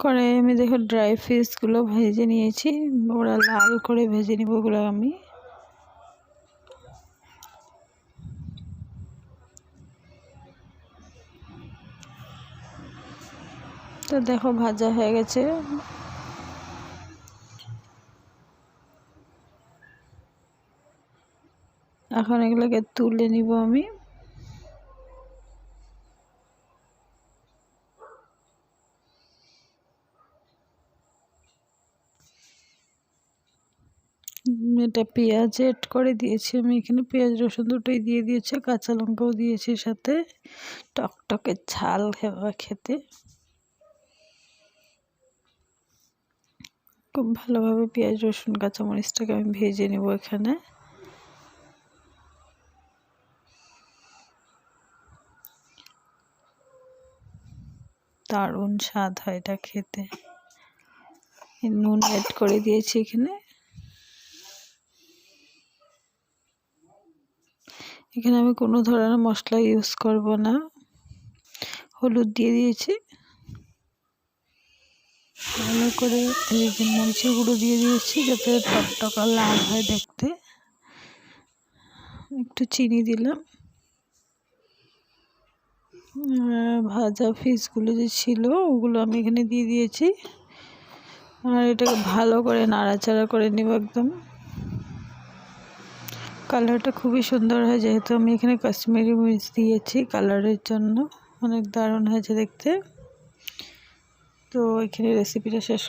কড়াইয়ে আমি দেখো ড্রাই ফিশগুলো ভেজে নিয়েছি, ওরা লাল করে ভেজে নিব ওগুলো আমি। তো দেখো ভাজা হয়ে গেছে। এখন এগুলোকে তুলে নিব আমি। এটা পেঁয়াজ এড করে দিয়েছি আমি এখানে, পেঁয়াজ রসুন দুটোই দিয়ে দিয়েছি, কাঁচা লঙ্কাও দিয়েছি সাথে, টকটকে ঝাল খেতে। খুব ভালোভাবে পেঁয়াজ রসুন কাঁচামরিচটাকে আমি ভেজে নেব এখানে। দারুণ স্বাদ হয় এটা খেতে। নুন এড করে দিয়েছি এখানে। এখানে আমি কোনো ধরনের মশলা ইউজ করব না। হলুদ দিয়ে দিয়েছি, ভালো করে মরিচের গুঁড়ো দিয়ে দিয়েছি যাতে টকটকা লাল হয় দেখতে। একটু চিনি দিলাম। ভাজা ফিশগুলো যে ছিল ওগুলো আমি এখানে দিয়ে দিয়েছি, আর এটাকে ভালো করে নাড়াচাড়া করে নিব একদম। কালারটা খুবই সুন্দর হয়, যেহেতু আমি এখানে কাশ্মীরি মরিচ দিয়েছি কালারের জন্য, অনেক দারুণ হয়েছে দেখতে। তো এখানে রেসিপিটা শেষ।